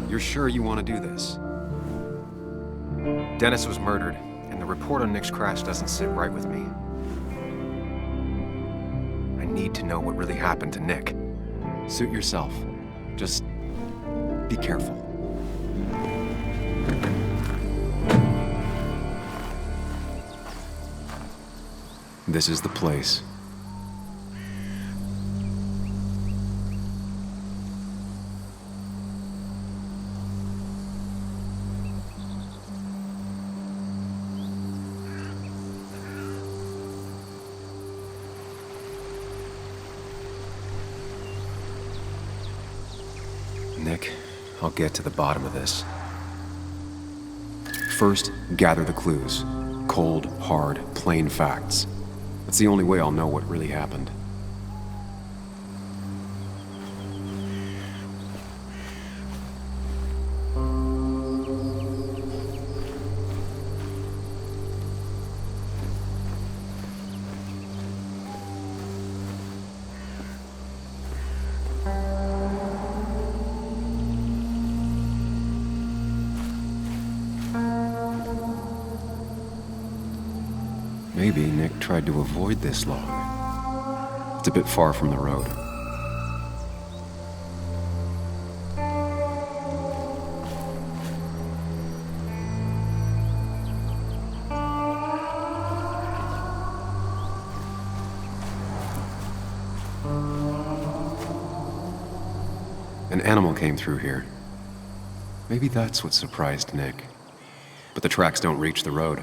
You're sure you want to do this? Dennis was murdered, and the report on Nick's crash doesn't sit right with me. I need to know what really happened to Nick. Suit yourself. Just be careful. This is the place. Nick, I'll get to the bottom of this. First, gather the clues. Cold, hard, plain facts. That's the only way I'll know what really happened. Maybe Nick tried to avoid this log. It's a bit far from the road. An animal came through here. Maybe that's what surprised Nick. But the tracks don't reach the road.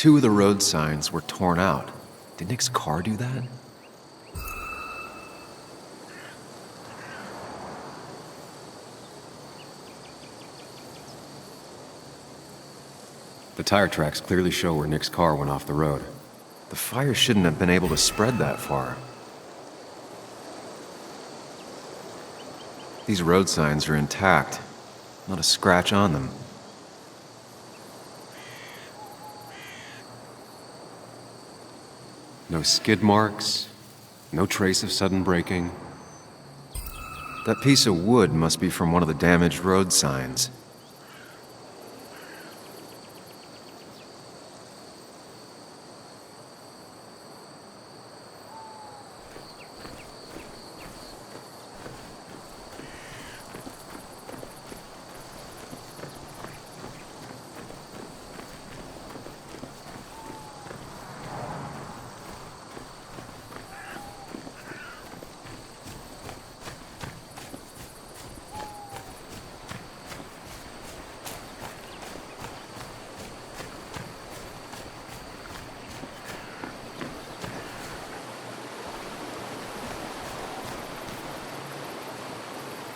Two of the road signs were torn out. Did Nick's car do that? The tire tracks clearly show where Nick's car went off the road. The fire shouldn't have been able to spread that far. These road signs are intact. Not a scratch on them. No skid marks, no trace of sudden braking. That piece of wood must be from one of the damaged road signs.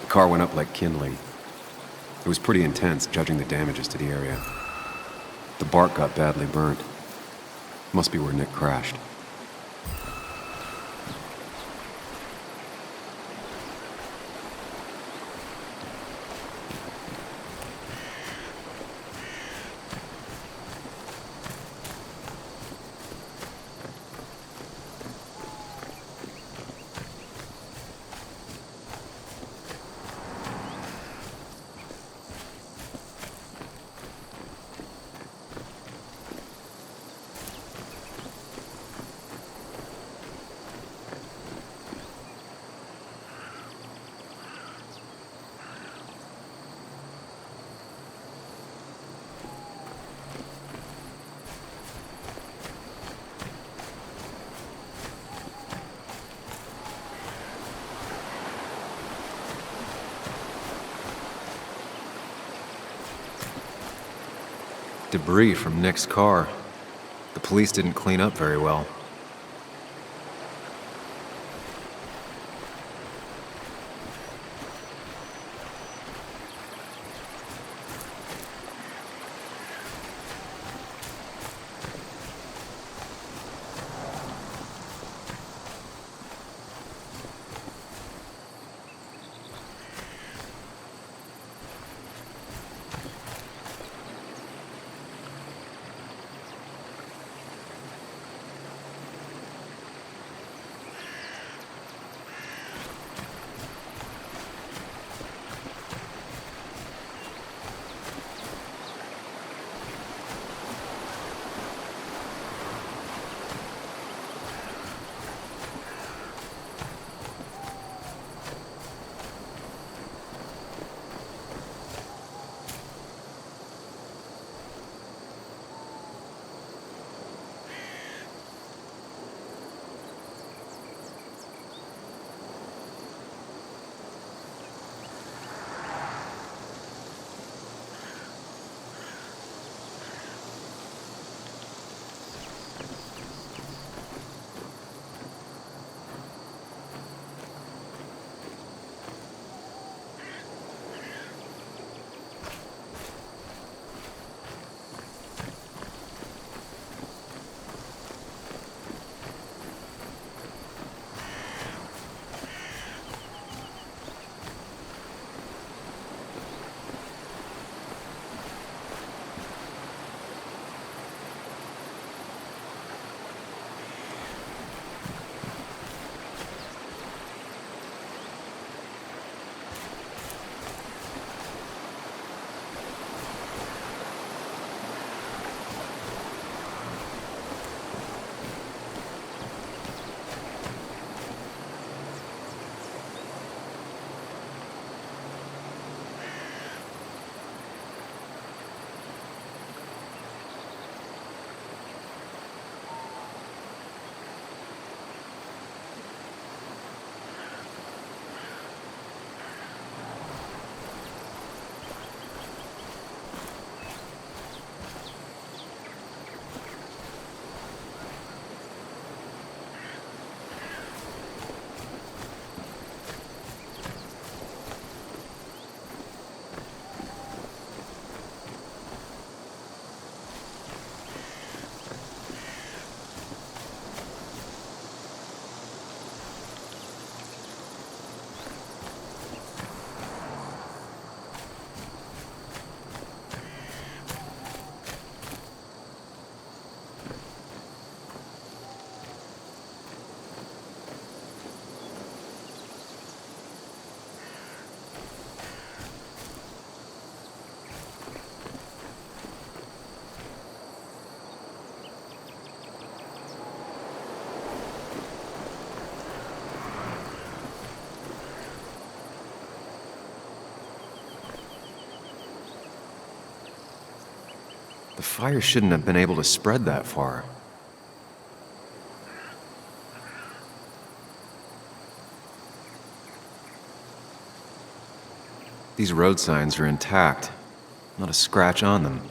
The car went up like kindling. It was pretty intense, judging the damages to the area. The bark got badly burnt. Must be where Nick crashed. Debris from Nick's car. The police didn't clean up very well. The fire shouldn't have been able to spread that far. These road signs are intact. Not a scratch on them.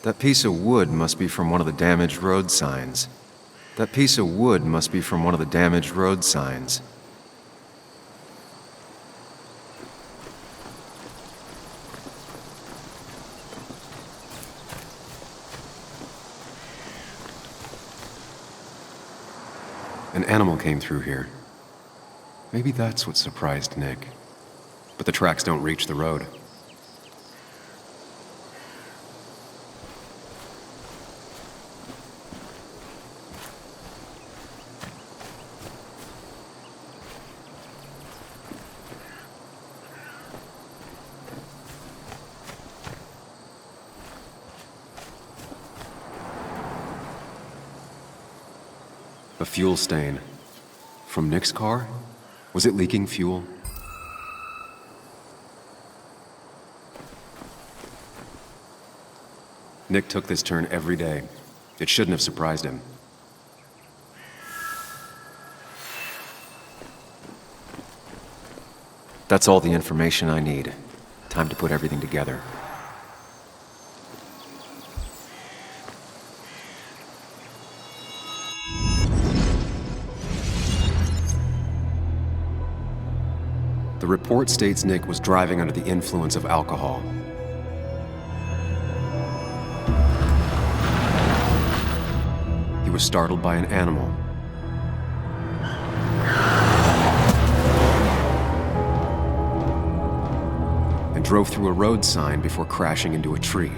That piece of wood must be from one of the damaged road signs. That piece of wood must be from one of the damaged road signs. An animal came through here. Maybe that's what surprised Nick. But the tracks don't reach the road. A fuel stain. From Nick's car? Was it leaking fuel? Nick took this turn every day. It shouldn't have surprised him. That's all the information I need. Time to put everything together. The report states Nick was driving under the influence of alcohol. He was startled by an animal. And drove through a road sign before crashing into a tree.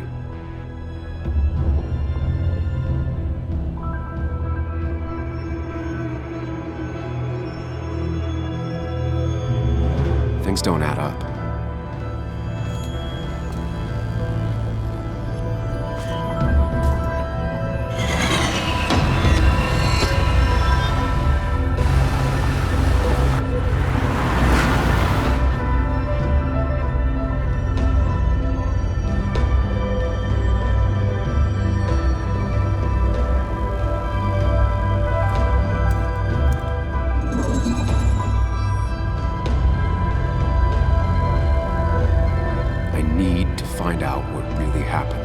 Things don't add up. Find out what really happened.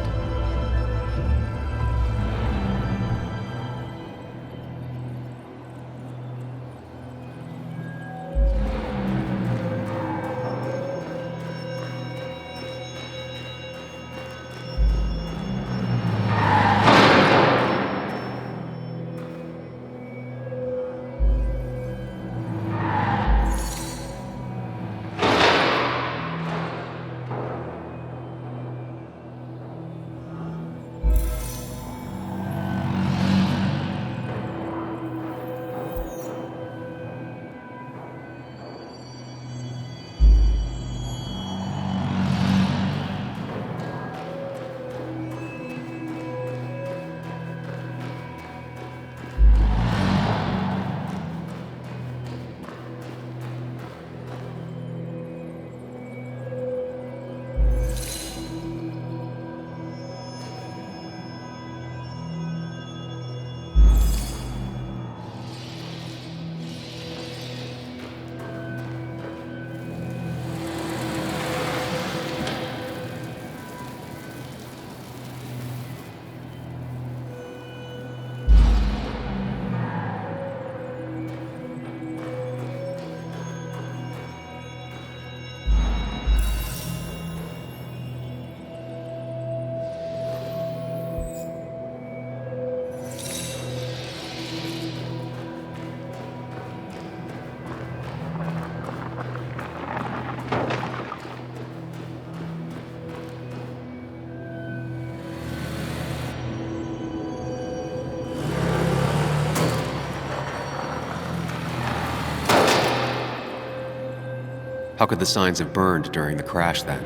How could the signs have burned during the crash then?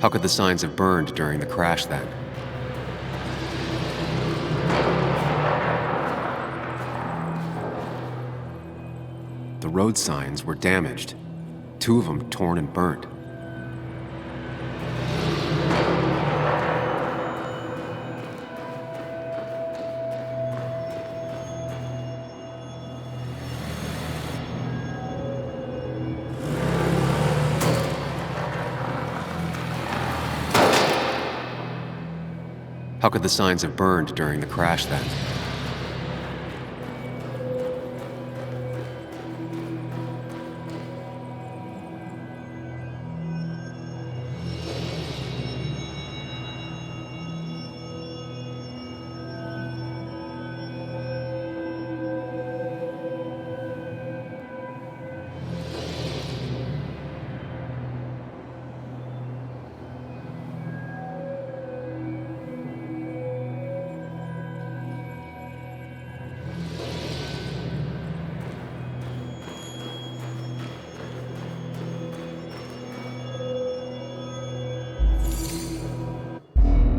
How could the signs have burned during the crash then? The road signs were damaged. 2 of them torn and burnt. How could the signs have burned during the crash then?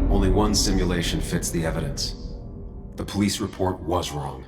Only one simulation fits the evidence. The police report was wrong.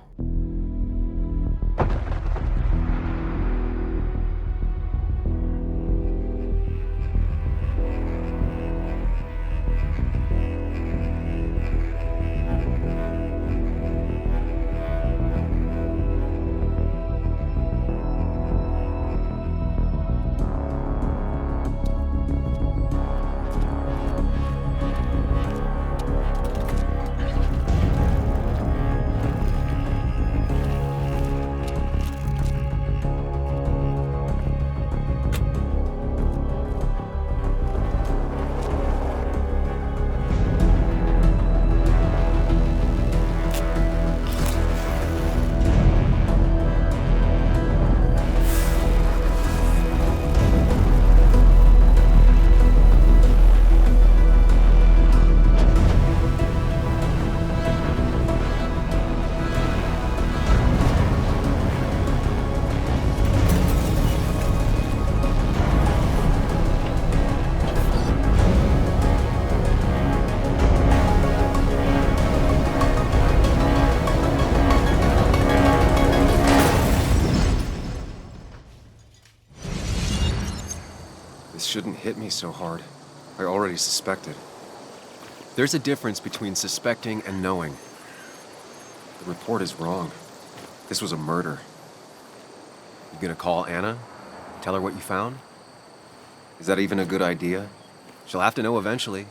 This shouldn't hit me so hard. I already suspected. There's a difference between suspecting and knowing. The report is wrong. This was a murder. You gonna call Anna? Tell her what you found? Is that even a good idea? She'll have to know eventually.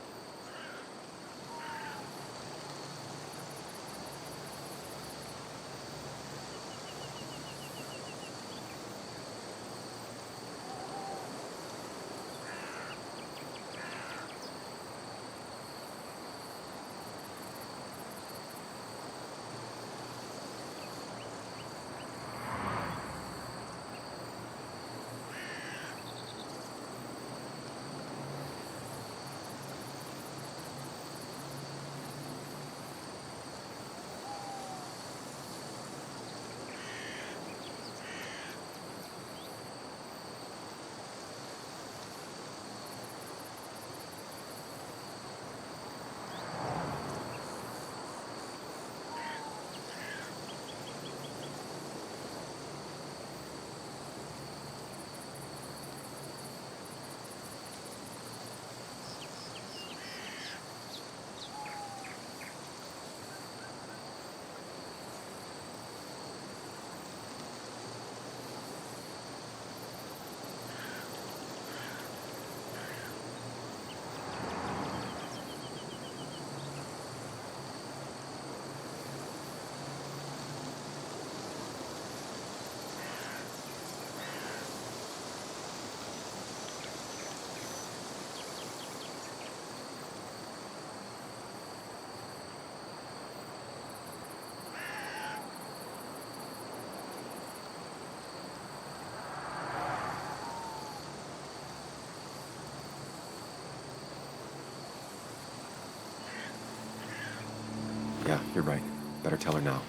Yeah, you're right. Better tell her now.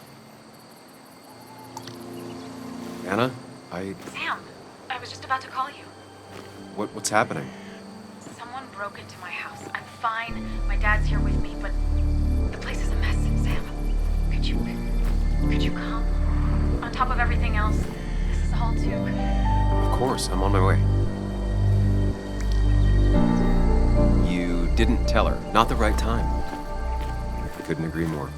Anna, Sam, I was just about to call you. What's happening? Someone broke into my house. I'm fine. My dad's here with me, but the place is a mess, Sam. Could you come? On top of everything else, this is all too... Of course, I'm on my way. You didn't tell her. Not the right time. I couldn't agree more.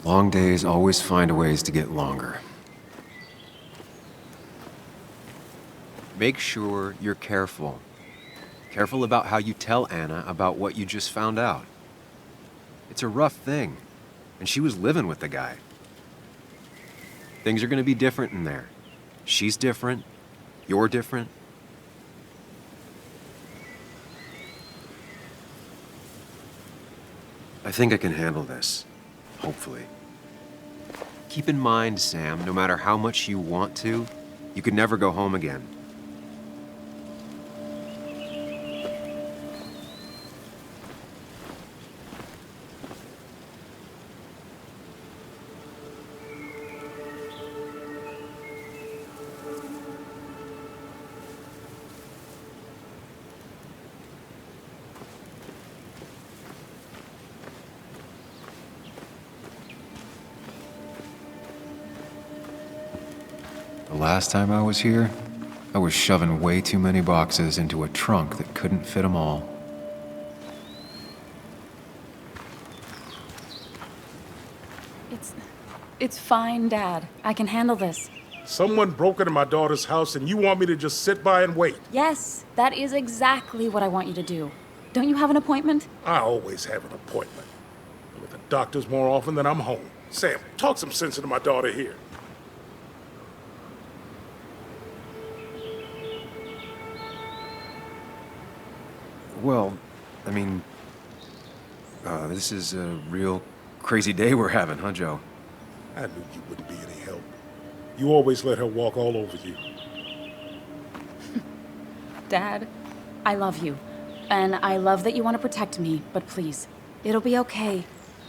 Long days always find ways to get longer. Make sure you're careful. Careful about how you tell Anna about what you just found out. It's a rough thing, and she was living with the guy. Things are gonna be different in there. She's different. You're different. I think I can handle this. Hopefully. Keep in mind, Sam, no matter how much you want to, you could never go home again. The last time I was here, I was shoving way too many boxes into a trunk that couldn't fit them all. It's fine, Dad. I can handle this. Someone broke into my daughter's house and you want me to just sit by and wait? Yes, that is exactly what I want you to do. Don't you have an appointment? I always have an appointment. I'm at the doctor's more often than I'm home. Sam, talk some sense into my daughter here. Well, I mean, this is a real crazy day we're having, huh, Joe? I knew you wouldn't be any help. You always let her walk all over you. Dad, I love you. And I love that you want to protect me, but please, it'll be okay.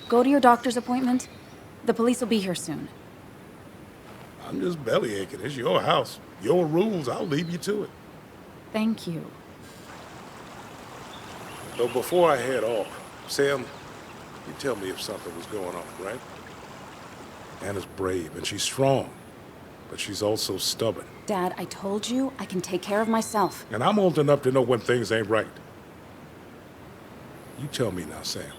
Go to your doctor's appointment. The police will be here soon. I'm just belly aching. It's your house. Your rules. I'll leave you to it. Thank you. So before I head off, Sam, you tell me if something was going on, right? Anna's brave and she's strong, but she's also stubborn. Dad, I told you I can take care of myself. And I'm old enough to know when things ain't right. You tell me now, Sam.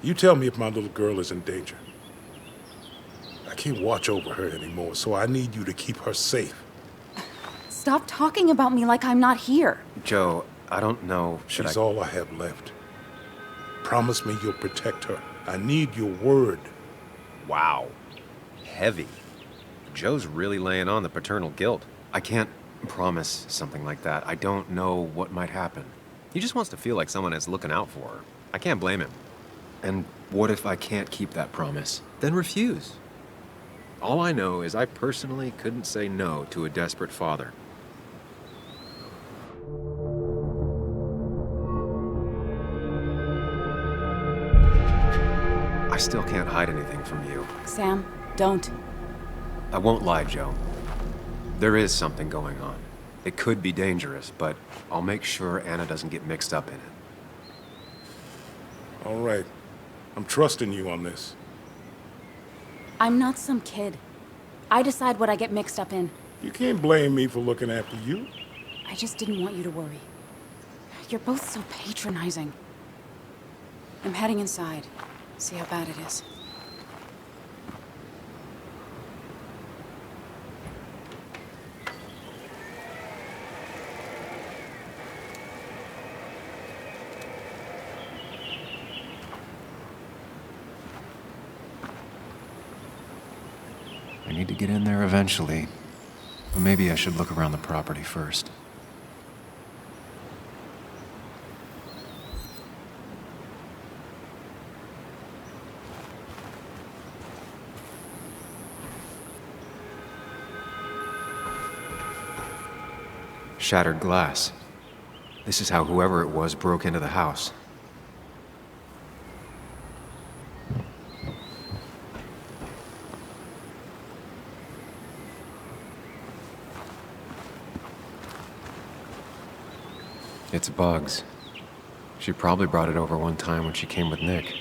You tell me if my little girl is in danger. I can't watch over her anymore, so I need you to keep her safe. Stop talking about me like I'm not here. Joe, I don't know. She's all I have left. Promise me you'll protect her. I need your word. Wow. Heavy. Joe's really laying on the paternal guilt. I can't promise something like that. I don't know what might happen. He just wants to feel like someone is looking out for her. I can't blame him. And what if I can't keep that promise? Then refuse. All I know is I personally couldn't say no to a desperate father. I still can't hide anything from you. Sam, don't. I won't lie, Joe. There is something going on. It could be dangerous, but I'll make sure Anna doesn't get mixed up in it. All right. I'm trusting you on this. I'm not some kid. I decide what I get mixed up in. You can't blame me for looking after you. I just didn't want you to worry. You're both so patronizing. I'm heading inside. See how bad it is. I need to get in there eventually, but maybe I should look around the property first. shattered glass. This is how whoever it was broke into the house. It's Bugs. She probably brought it over one time when she came with Nick.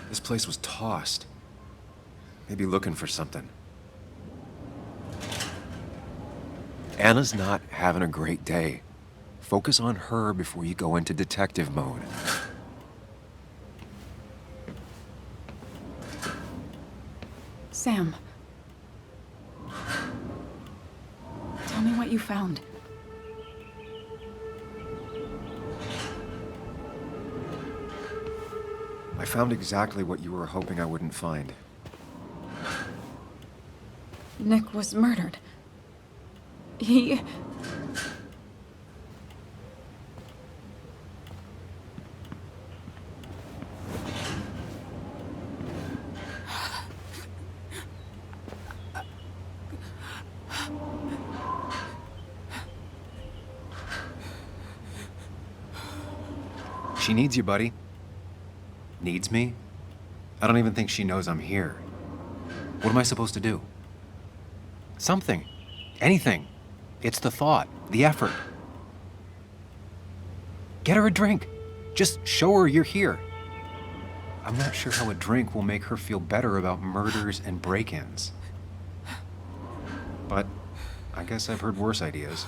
This place was tossed. Maybe looking for something. Anna's not having a great day. Focus on her before you go into detective mode. Sam. Tell me what you found. I found exactly what you were hoping I wouldn't find. Nick was murdered. He... She needs you, buddy. Needs me? I don't even think she knows I'm here. What am I supposed to do? Something. Anything. It's the thought, the effort. Get her a drink. Just show her you're here. I'm not sure how a drink will make her feel better about murders and break-ins. But I guess I've heard worse ideas.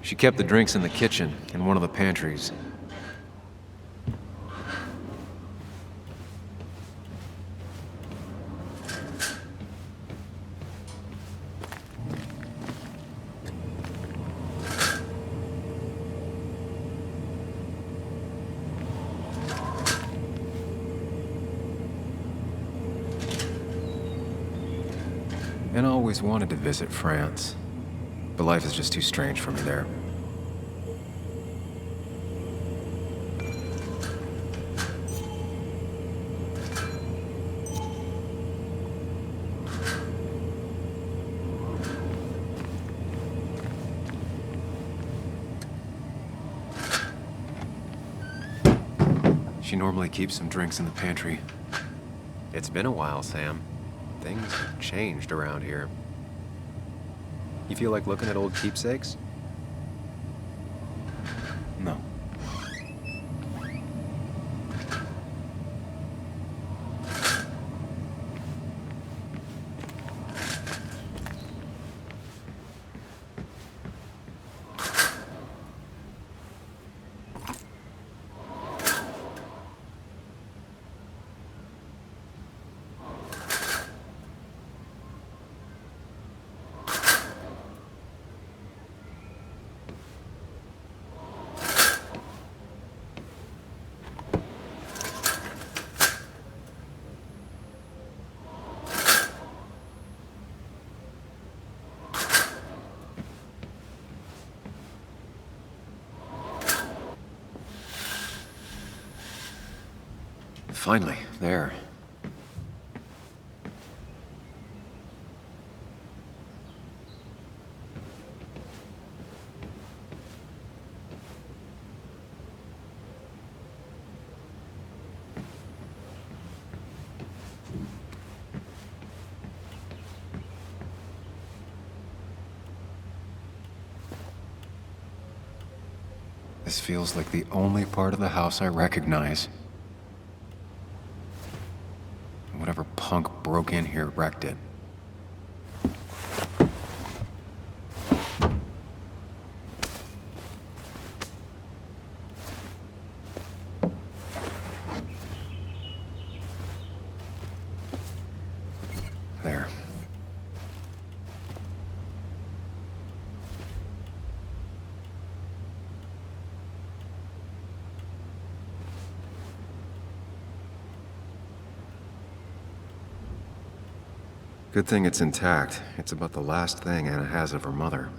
She kept the drinks in the kitchen, in one of the pantries. And I always wanted to visit France, but life is just too strange for me there. She normally keeps some drinks in the pantry. It's been a while, Sam. Things have changed around here. You feel like looking at old keepsakes? No. Finally, there. This feels like the only part of the house I recognize. Whatever punk broke in here wrecked it. Good thing it's intact. It's about the last thing Anna has of her mother.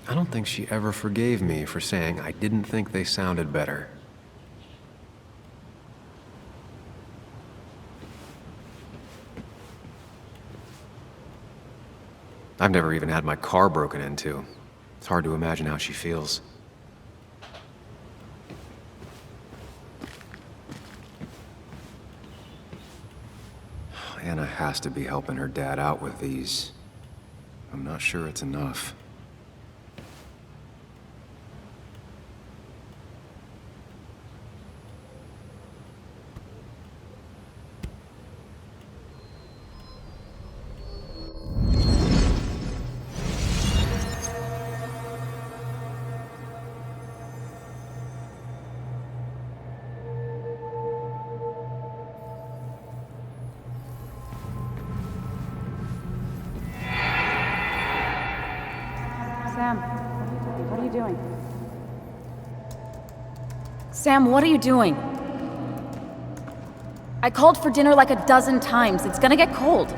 I don't think she ever forgave me for saying I didn't think they sounded better. I've never even had my car broken into. It's hard to imagine how she feels. Anna has to be helping her dad out with these. I'm not sure it's enough. Sam, what are you doing? Sam, what are you doing? I called for dinner like a dozen times. It's gonna get cold.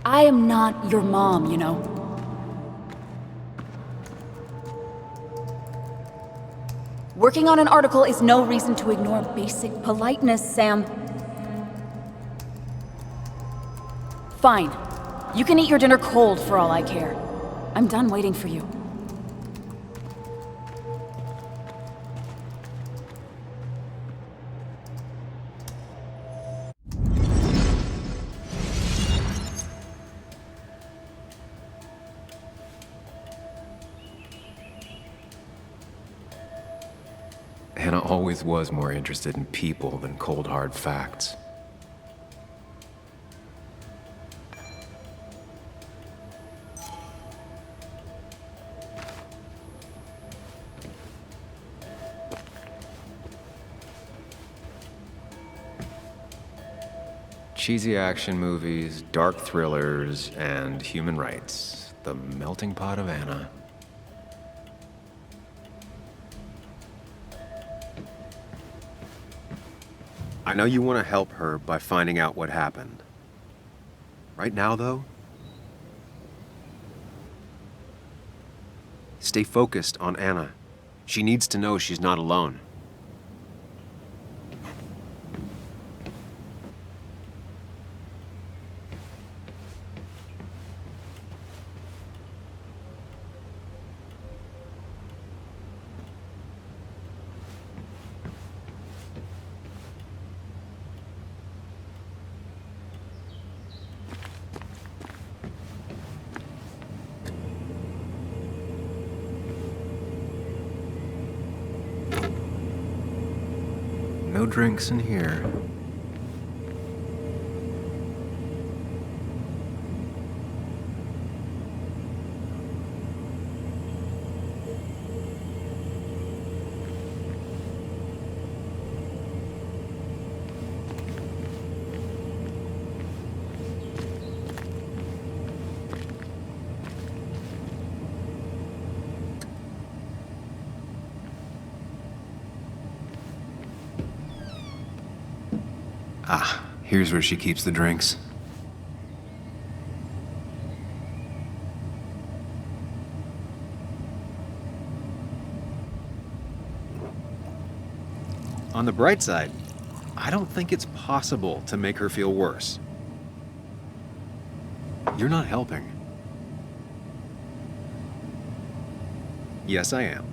I am not your mom, you know. Working on an article is no reason to ignore basic politeness, Sam. Fine. You can eat your dinner cold for all I care. I'm done waiting for you. Hannah always was more interested in people than cold, hard facts. Cheesy action movies, dark thrillers, and human rights. The melting pot of Anna. I know you want to help her by finding out what happened. Right now, though, stay focused on Anna. She needs to know she's not alone. No drinks in here. Ah, here's where she keeps the drinks. On the bright side, I don't think it's possible to make her feel worse. You're not helping. Yes, I am.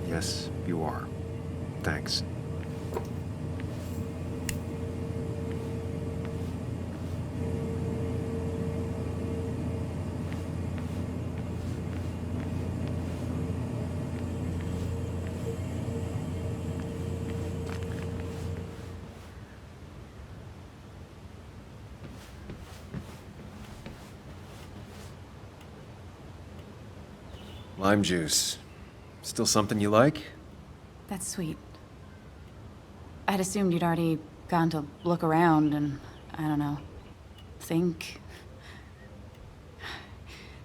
Yes, you are. Thanks. Lime juice. Still something you like? That's sweet. I'd assumed you'd already gone to look around and, I don't know, think.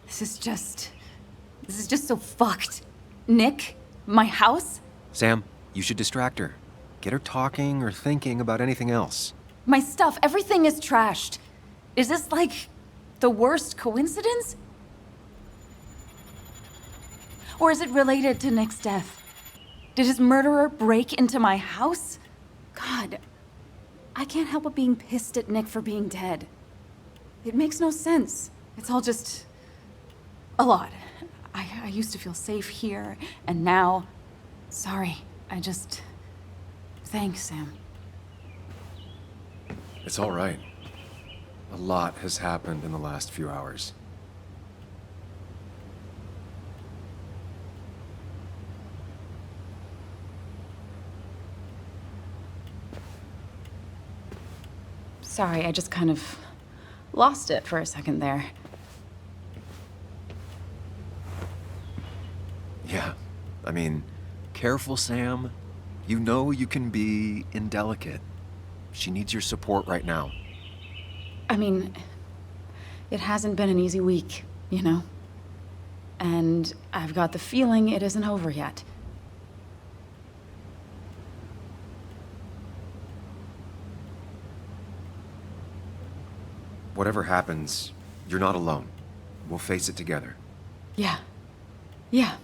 This is just so fucked. Nick? My house? Sam, you should distract her. Get her talking or thinking about anything else. My stuff, everything is trashed. Is this like the worst coincidence? Or is it related to Nick's death? Did his murderer break into my house? God, I can't help but being pissed at Nick for being dead. It makes no sense. It's all just a lot. I used to feel safe here, and now, sorry, thanks, Sam. It's all right. A lot has happened in the last few hours. Sorry, I just kind of lost it for a second there. Yeah, I mean, careful, Sam. You know you can be indelicate. She needs your support right now. I mean, it hasn't been an easy week, you know? And I've got the feeling it isn't over yet. Whatever happens, you're not alone. We'll face it together. Yeah. Yeah.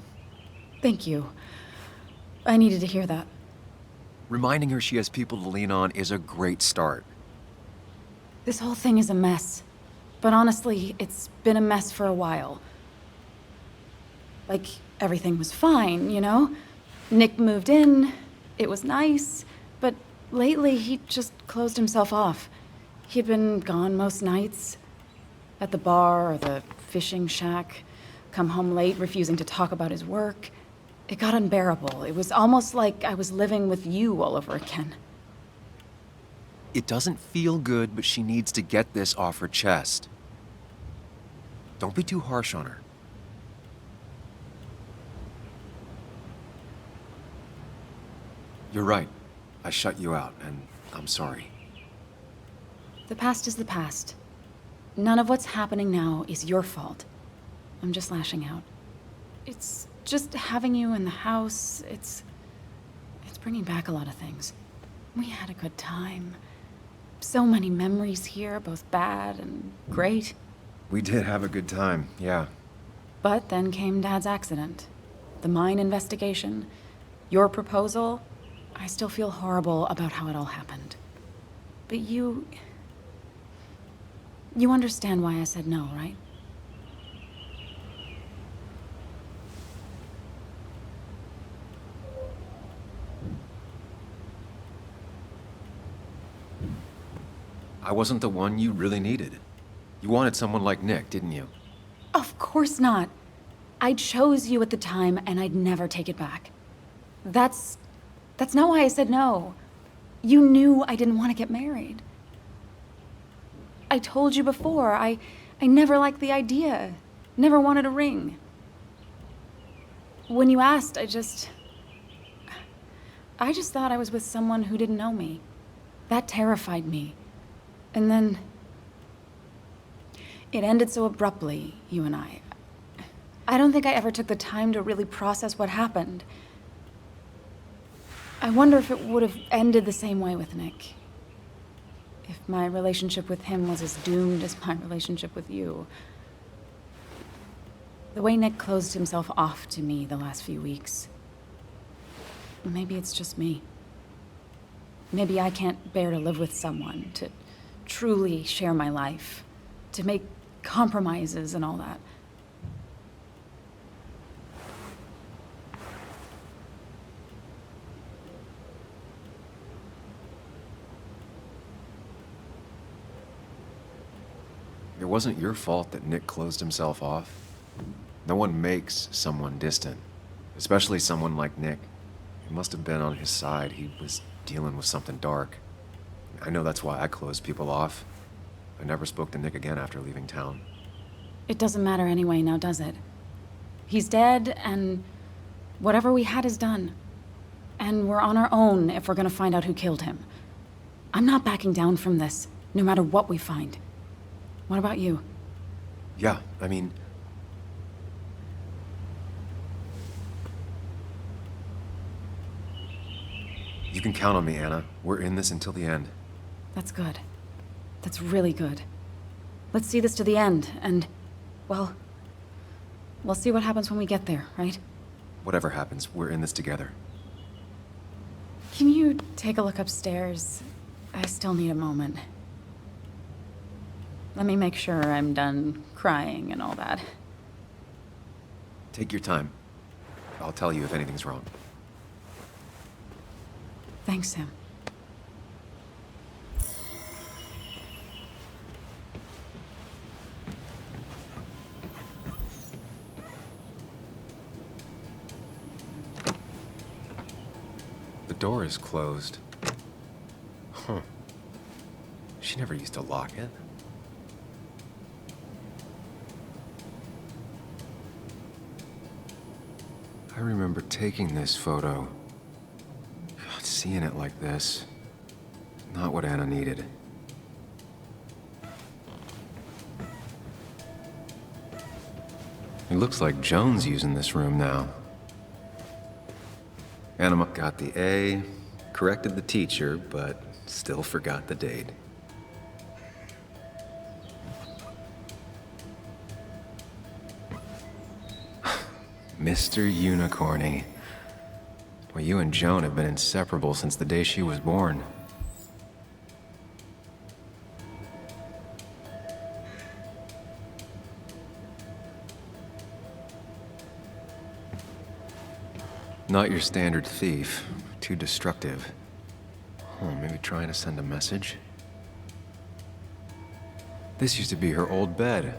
Thank you. I needed to hear that. Reminding her she has people to lean on is a great start. This whole thing is a mess. But honestly, it's been a mess for a while. Like, everything was fine, you know? Nick moved in, it was nice, but lately he just closed himself off. He'd been gone most nights. At the bar or the fishing shack. Come home late, refusing to talk about his work. It got unbearable. It was almost like I was living with you all over again. It doesn't feel good, but she needs to get this off her chest. Don't be too harsh on her. You're right. I shut you out, and I'm sorry. The past is the past. None of what's happening now is your fault. I'm just lashing out. It's just having you in the house, it's bringing back a lot of things. We had a good time. So many memories here, both bad and great. We did have a good time, yeah. But then came Dad's accident. The mine investigation. Your proposal. I still feel horrible about how it all happened. But you understand why I said no, right? I wasn't the one you really needed. You wanted someone like Nick, didn't you? Of course not. I chose you at the time, and I'd never take it back. That's not why I said no. You knew I didn't want to get married. I told you before, I never liked the idea. Never wanted a ring. When you asked, I just thought I was with someone who didn't know me. That terrified me. And then it ended so abruptly, you and I. I don't think I ever took the time to really process what happened. I wonder if it would have ended the same way with Nick. If my relationship with him was as doomed as my relationship with you. The way Nick closed himself off to me the last few weeks. Maybe it's just me. Maybe I can't bear to live with someone, to truly share my life, to make compromises and all that. It wasn't your fault that Nick closed himself off. No one makes someone distant, especially someone like Nick. It must have been on his side. He was dealing with something dark. I know that's why I closed people off. I never spoke to Nick again after leaving town. It doesn't matter anyway now, does it? He's dead, and whatever we had is done. And we're on our own if we're gonna find out who killed him. I'm not backing down from this, no matter what we find. What about you? Yeah, I mean... You can count on me, Anna. We're in this until the end. That's good. That's really good. Let's see this to the end, and, well, we'll see what happens when we get there, right? Whatever happens, we're in this together. Can you take a look upstairs? I still need a moment. Let me make sure I'm done crying and all that. Take your time. I'll tell you if anything's wrong. Thanks, Sam. The door is closed. Huh. She never used to lock it. I remember taking this photo. God, seeing it like this. Not what Anna needed. It looks like Joan's using this room now. Anna got the A, corrected the teacher, but still forgot the date. Mr. Unicorny. Well, you and Joan have been inseparable since the day she was born. Not your standard thief. Too destructive. Oh, maybe trying to send a message? This used to be her old bed.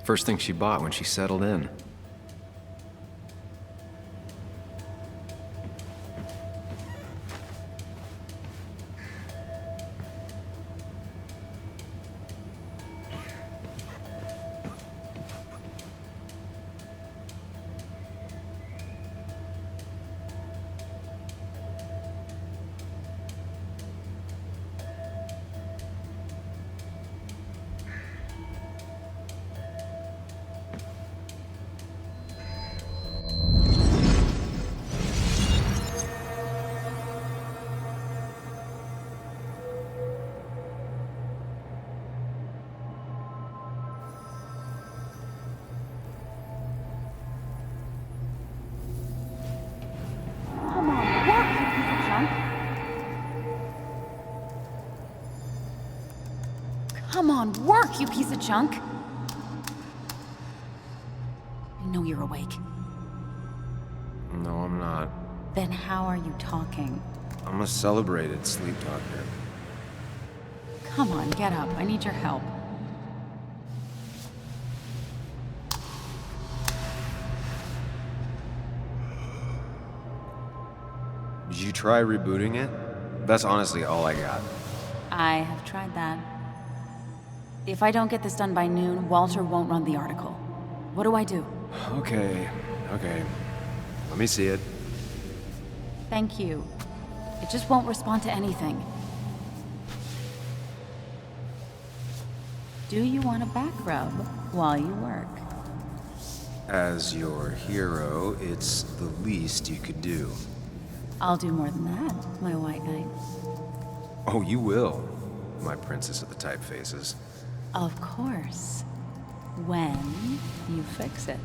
First thing she bought when she settled in. Come on, work, you piece of junk! I know you're awake. No, I'm not. Then how are you talking? I'm a celebrated sleep doctor. Come on, get up. I need your help. Did you try rebooting it? That's honestly all I got. I have tried that. If I don't get this done by noon, Walter won't run the article. What do I do? Okay. Let me see it. Thank you. It just won't respond to anything. Do you want a back rub while you work? As your hero, it's the least you could do. I'll do more than that, my white knight. Oh, you will, my princess of the typefaces. Of course. When you fix it.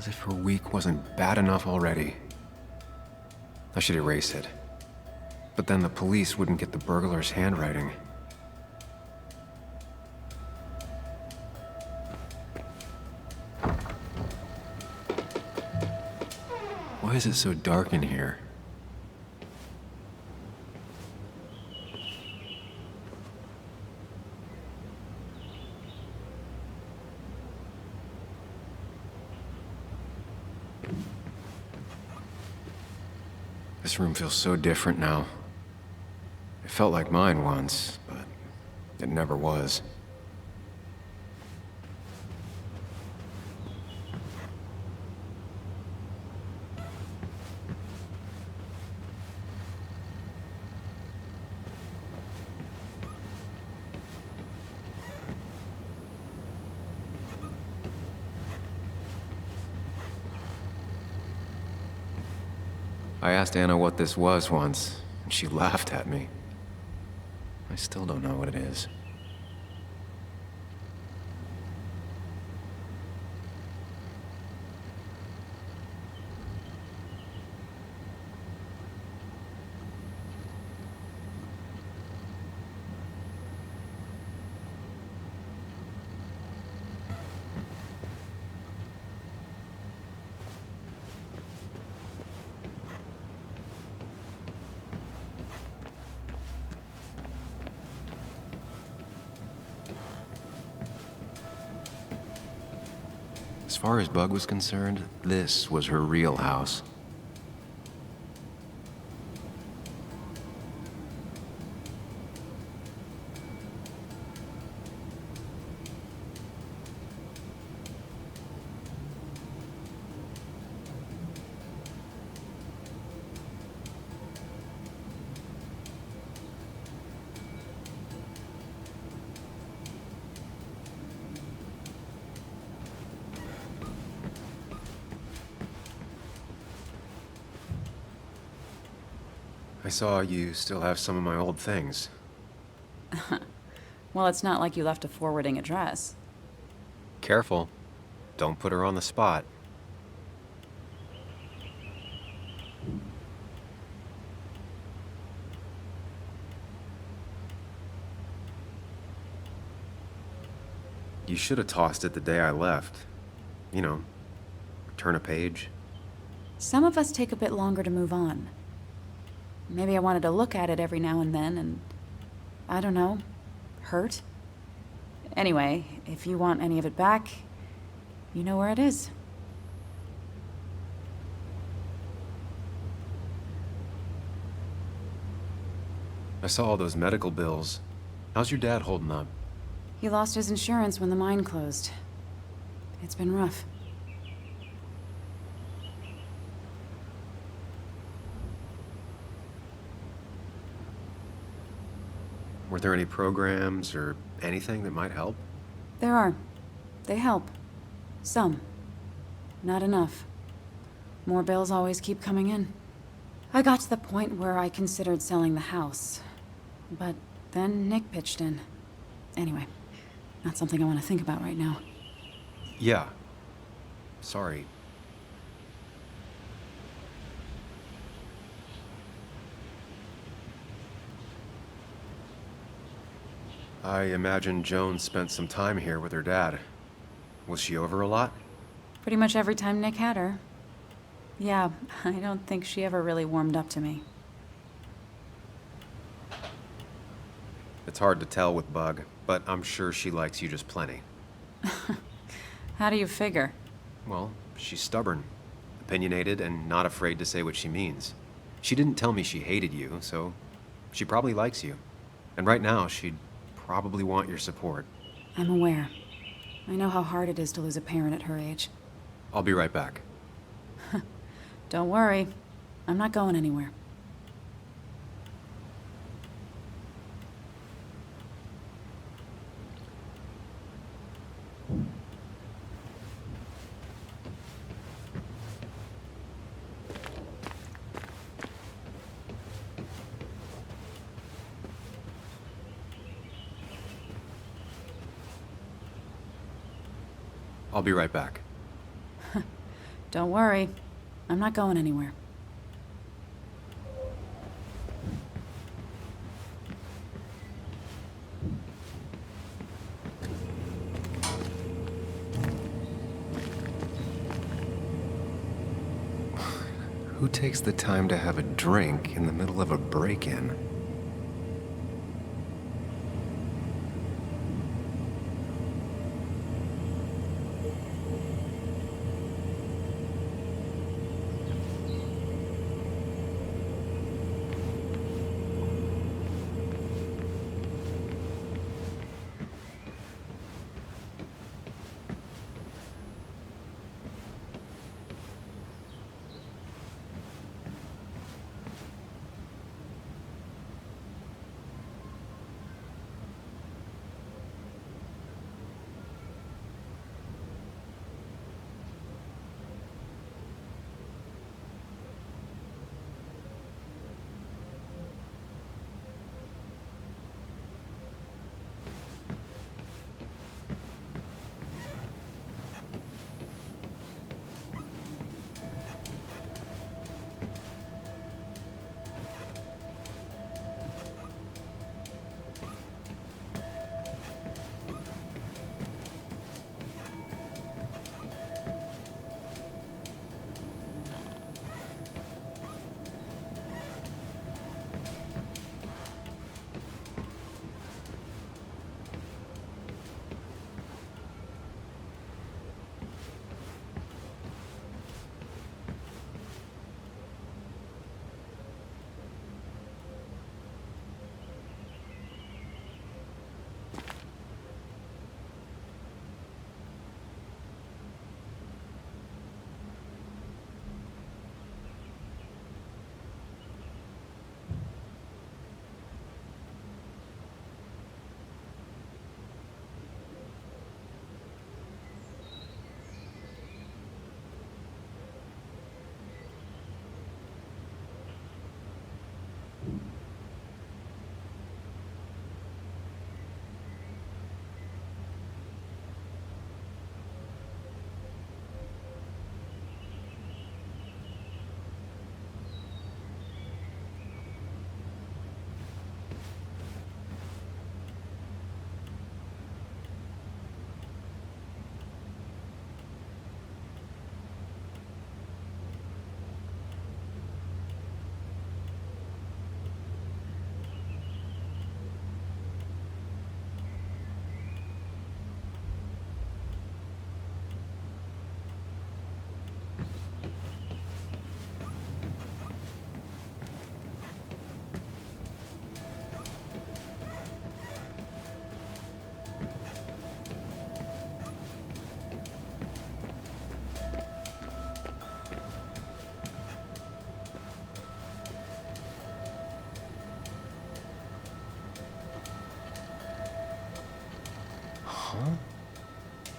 As if her week wasn't bad enough already. I should erase it. But then the police wouldn't get the burglar's handwriting. Why is it so dark in here? This room feels so different now. It felt like mine once, but it never was. I asked Anna what this was once, and she laughed at me. I still don't know what it is. As far as Bug was concerned, this was her real house. I saw you still have some of my old things. Well, it's not like you left a forwarding address. Careful. Don't put her on the spot. You should have tossed it the day I left. You know, turn a page. Some of us take a bit longer to move on. Maybe I wanted to look at it every now and then and, I don't know, hurt? Anyway, if you want any of it back, you know where it is. I saw all those medical bills. How's your dad holding up? He lost his insurance when the mine closed. It's been rough. Were there any programs or anything that might help? There are. They help. Some. Not enough. More bills always keep coming in. I got to the point where I considered selling the house. But then Nick pitched in. Anyway, not something I want to think about right now. Yeah. Sorry. I imagine Joan spent some time here with her dad. Was she over a lot? Pretty much every time Nick had her. Yeah, I don't think she ever really warmed up to me. It's hard to tell with Bug, but I'm sure she likes you just plenty. How do you figure? Well, she's stubborn, opinionated, and not afraid to say what she means. She didn't tell me she hated you, so she probably likes you. And right now, she'd probably want your support. I'm aware. I know how hard it is to lose a parent at her age. I'll be right back. Don't worry. I'm not going anywhere. I'll be right back. Don't worry. I'm not going anywhere. Who takes the time to have a drink in the middle of a break-in?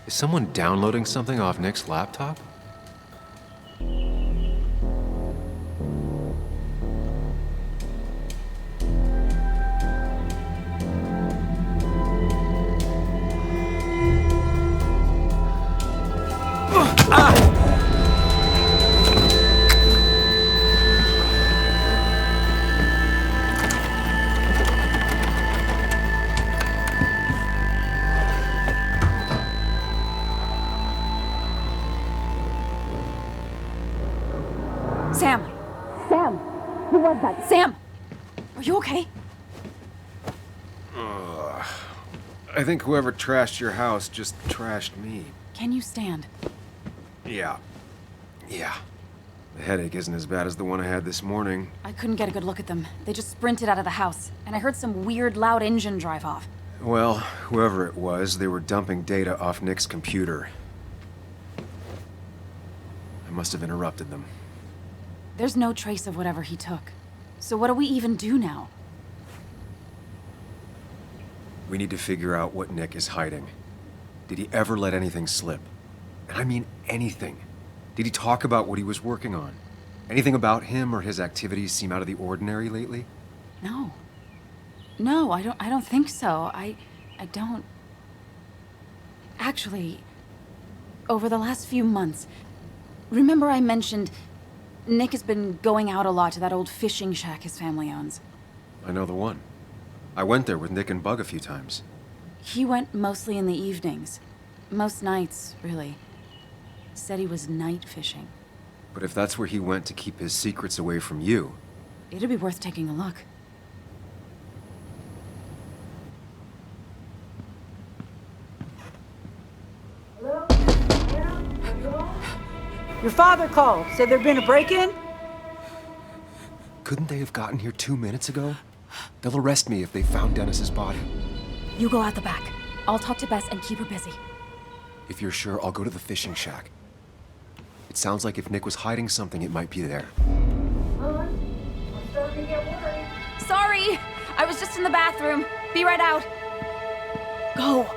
Is someone downloading something off Nick's laptop? Sam! Sam! Who was that? Sam! Are you okay? I think whoever trashed your house just trashed me. Can you stand? Yeah. The headache isn't as bad as the one I had this morning. I couldn't get a good look at them. They just sprinted out of the house, and I heard some weird, loud engine drive off. Well, whoever it was, they were dumping data off Nick's computer. I must have interrupted them. There's no trace of whatever he took. So what do we even do now? We need to figure out what Nick is hiding. Did he ever let anything slip? And I mean anything. Did he talk about what he was working on? Anything about him or his activities seem out of the ordinary lately? No. No, I don't think so. I don't... Actually, over the last few months, Remember I mentioned Nick has been going out a lot to that old fishing shack his family owns. I know the one. I went there with Nick and Bug a few times. He went mostly in the evenings. Most nights, really. Said he was night fishing. But if that's where he went to keep his secrets away from you... It'd be worth taking a look. Your father called. Said there'd been a break-in? Couldn't they have gotten here 2 minutes ago? They'll arrest me if they found Dennis's body. You go out the back. I'll talk to Bess and keep her busy. If you're sure, I'll go to the fishing shack. It sounds like if Nick was hiding something, it might be there. I'm starting to get worried. Sorry! I was just in the bathroom. Be right out. Go!